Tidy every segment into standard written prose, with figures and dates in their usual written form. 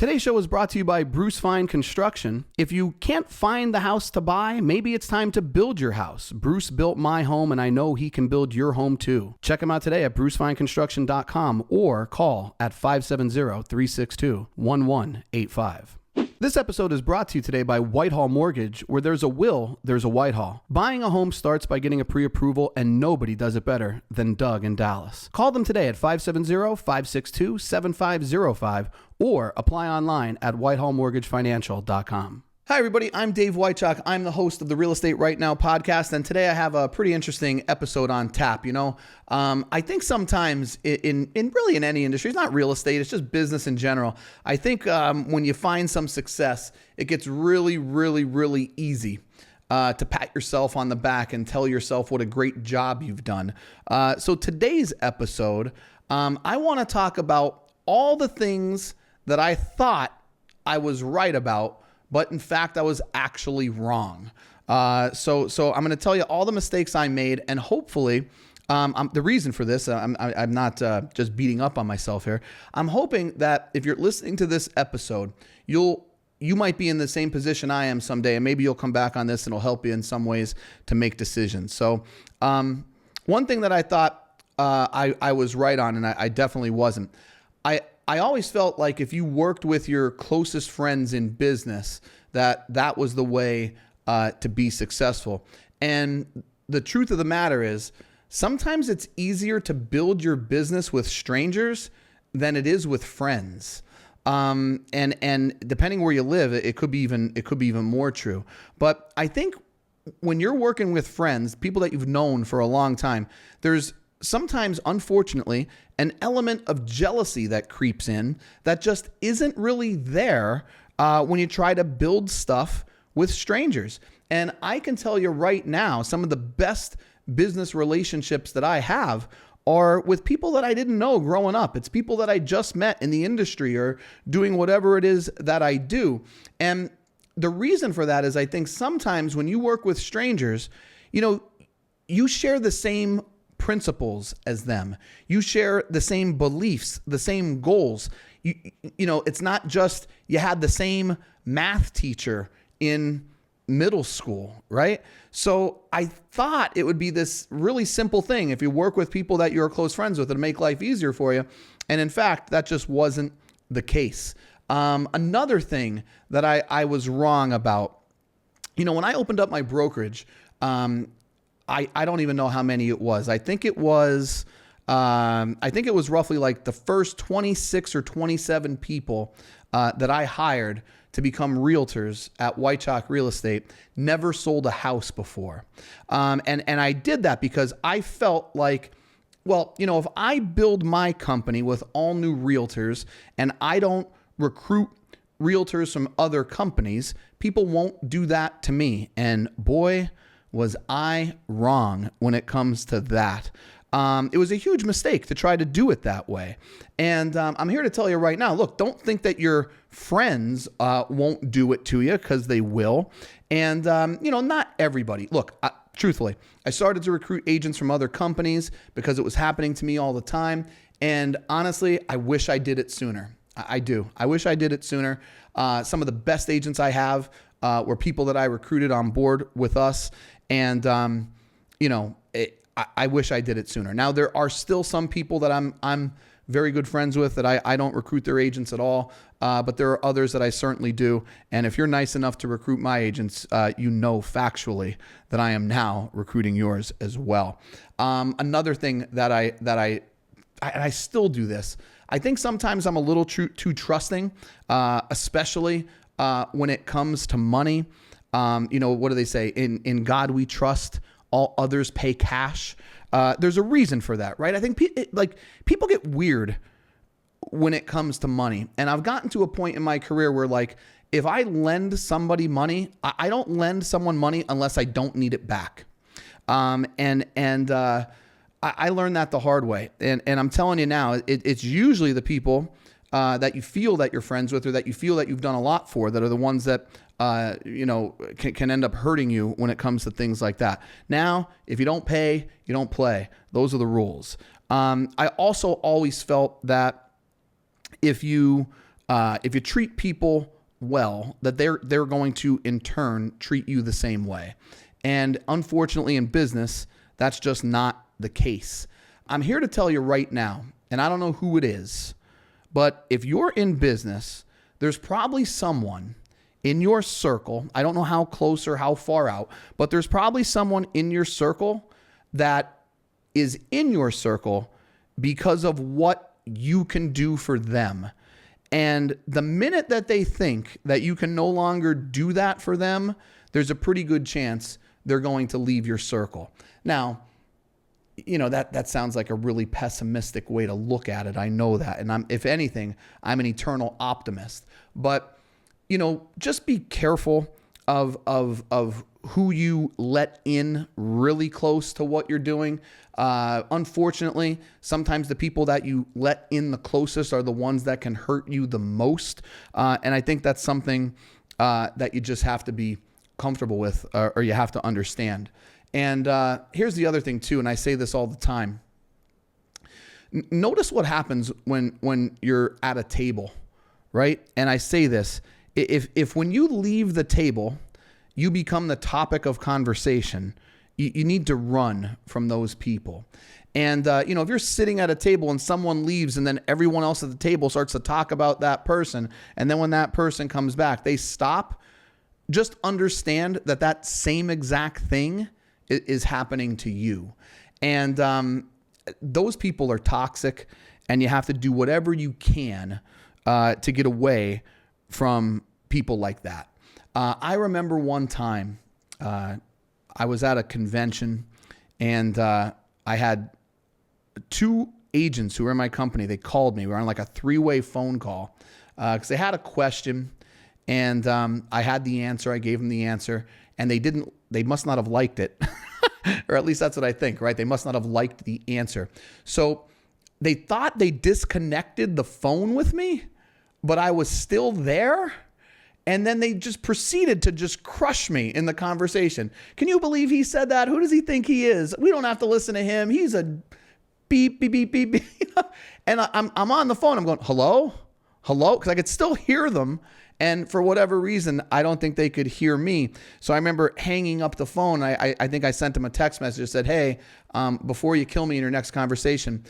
Today's show is brought to you by Bruce Fine Construction. If you can't find the house to buy, maybe it's time to build your house. Bruce built my home, and I know he can build your home too. Check him out today at brucefineconstruction.com or call at 570-362-1185. This episode is brought to you today by Whitehall Mortgage. Where there's a will, there's a Whitehall. Buying a home starts by getting a pre-approval, and nobody does it better than Doug in Dallas. Call them today at 570-562-7505 or apply online at whitehallmortgagefinancial.com. Hi, everybody. I'm Dave Wychak. I'm the host of the Real Estate Right Now podcast, and today I have a pretty interesting episode on tap. I think sometimes in any industry, it's not real estate, it's just business in general. I think when you find some success, it gets really, really, really easy to pat yourself on the back and tell yourself what a great job you've done. So today's episode, I want to talk about all the things that I thought I was right about, but in fact, I was actually wrong. So I'm going to tell you all the mistakes I made, and hopefully, the reason for this, I'm not just beating up on myself here. I'm hoping that if you're listening to this episode, you might be in the same position I am someday, and maybe you'll come back on this and it'll help you in some ways to make decisions. So one thing that I thought I was right on, and I definitely wasn't. I always felt like if you worked with your closest friends in business, that was the way to be successful. And the truth of the matter is, sometimes it's easier to build your business with strangers than it is with friends. And depending where you live, it could be even more true. But I think when you're working with friends, people that you've known for a long time, there's sometimes, unfortunately, an element of jealousy that creeps in that just isn't really there when you try to build stuff with strangers. And I can tell you right now, some of the best business relationships that I have are with people that I didn't know growing up. It's people that I just met in the industry or doing whatever it is that I do. And the reason for that is I think sometimes when you work with strangers, you share the same principles as them. You share the same beliefs, the same goals. It's not just you had the same math teacher in middle school, right? So I thought it would be this really simple thing if you work with people that you're close friends with, it'll make life easier for you. And in fact, that just wasn't the case. Another thing that I was wrong about, when I opened up my brokerage, I don't even know how many it was. I think it was roughly like the first 26 or 27 people that I hired to become realtors at Wychak Real Estate never sold a house before. And I did that because I felt like, if I build my company with all new realtors and I don't recruit realtors from other companies, people won't do that to me. And boy, was I wrong when it comes to that. It was a huge mistake to try to do it that way. And I'm here to tell you right now, look, don't think that your friends won't do it to you, because they will. And, not everybody. Look, truthfully, I started to recruit agents from other companies because it was happening to me all the time. And honestly, I wish I did it sooner. I do. I wish I did it sooner. Some of the best agents I have were people that I recruited on board with us. And, I wish I did it sooner. Now, there are still some people that I'm very good friends with that I don't recruit their agents at all. But there are others that I certainly do. And if you're nice enough to recruit my agents, factually that I am now recruiting yours as well. Another thing that I still do this. I think sometimes I'm a little too trusting, especially when it comes to money. What do they say? In God we trust, all others pay cash. There's a reason for that, right? I think people get weird when it comes to money. And I've gotten to a point in my career where, if I lend somebody money, I don't lend someone money unless I don't need it back. I learned that the hard way. And I'm telling you now, it's usually the people that you feel that you're friends with or that you feel that you've done a lot for that are the ones that can end up hurting you when it comes to things like that. Now, if you don't pay, you don't play. Those are the rules. I also always felt that if you if you treat people well, that they're going to in turn treat you the same way. And unfortunately in business, that's just not the case. I'm here to tell you right now, and I don't know who it is, but if you're in business, there's probably someone in your circle, I don't know how close or how far out, but there's probably someone in your circle that is in your circle because of what you can do for them. And the minute that they think that you can no longer do that for them, there's a pretty good chance they're going to leave your circle. Now, that sounds like a really pessimistic way to look at it. I know that. And if anything, I'm an eternal optimist. But, just be careful of who you let in really close to what you're doing. Unfortunately, sometimes the people that you let in the closest are the ones that can hurt you the most. And I think that's something that you just have to be comfortable with, or you have to understand. And here's the other thing too, and I say this all the time. Notice what happens when you're at a table, right? And I say this, if when you leave the table, you become the topic of conversation, you need to run from those people. And, if you're sitting at a table and someone leaves and then everyone else at the table starts to talk about that person, and then when that person comes back, they stop, just understand that same exact thing is happening to you. And those people are toxic, and you have to do whatever you can to get away from people like that. I remember one time I was at a convention, and I had two agents who were in my company. They called me. We were on like a 3-way phone call because they had a question, and I had the answer. I gave them the answer, and they must not have liked it. Or at least that's what I think, right? They must not have liked the answer. So they thought they disconnected the phone with me, but I was still there. And then they just proceeded to just crush me in the conversation. Can you believe he said that? Who does he think he is? We don't have to listen to him. He's a beep, beep, beep, beep, beep. And I'm on the phone. I'm going, hello? Because I could still hear them. And for whatever reason, I don't think they could hear me. So I remember hanging up the phone. I think I sent them a text message that said, hey, before you kill me in your next conversation,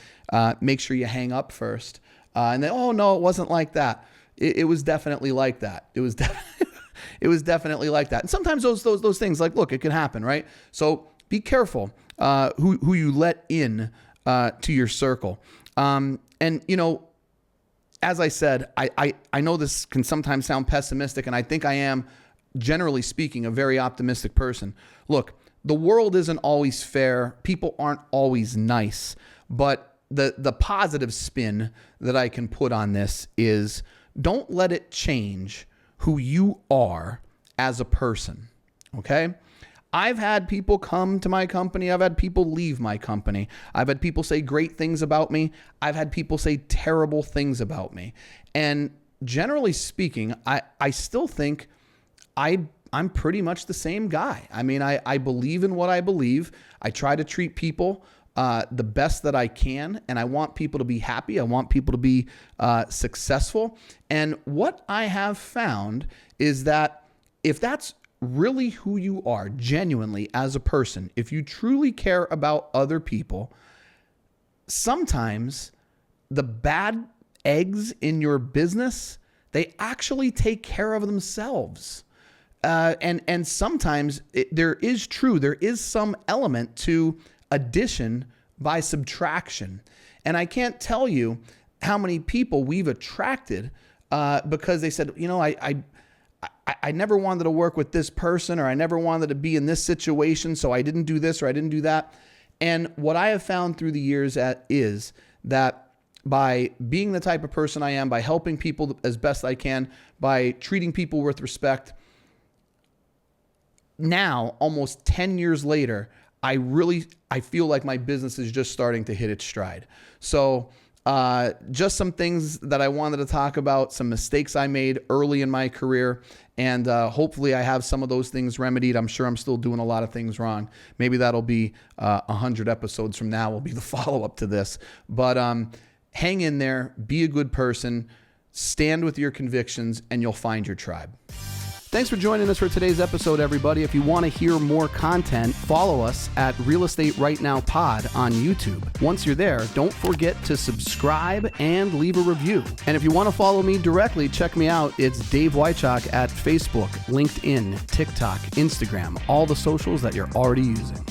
make sure you hang up first. And they, oh, no, it wasn't like that. It was definitely like that. It was definitely like that. And sometimes those things, like, look, it can happen, right? So be careful who you let in to your circle. As I said, I know this can sometimes sound pessimistic, and I think I am, generally speaking, a very optimistic person. Look, the world isn't always fair. People aren't always nice. But the positive spin that I can put on this is, don't let it change who you are as a person, okay? I've had people come to my company. I've had people leave my company. I've had people say great things about me. I've had people say terrible things about me. And generally speaking, I still think I'm pretty much the same guy. I mean, I believe in what I believe. I try to treat people the best that I can, and I want people to be happy. I want people to be successful. And what I have found is that if that's really who you are genuinely as a person, if you truly care about other people, sometimes the bad eggs in your business, they actually take care of themselves. And sometimes there is some element to addition by subtraction. And I can't tell you how many people we've attracted because they said, I never wanted to work with this person, or I never wanted to be in this situation, so I didn't do this or I didn't do that. And what I have found through the years is that by being the type of person I am, by helping people as best I can, by treating people with respect, now, almost 10 years later, I feel like my business is just starting to hit its stride. So just some things that I wanted to talk about, some mistakes I made early in my career, and hopefully I have some of those things remedied. I'm sure I'm still doing a lot of things wrong. Maybe that'll be 100 episodes from now will be the follow-up to this. But hang in there, be a good person, stand with your convictions, and you'll find your tribe. Thanks for joining us for today's episode, everybody. If you want to hear more content, follow us at Real Estate Right Now Pod on YouTube. Once you're there, don't forget to subscribe and leave a review. And if you want to follow me directly, check me out. It's Dave Wychak at Facebook, LinkedIn, TikTok, Instagram, all the socials that you're already using.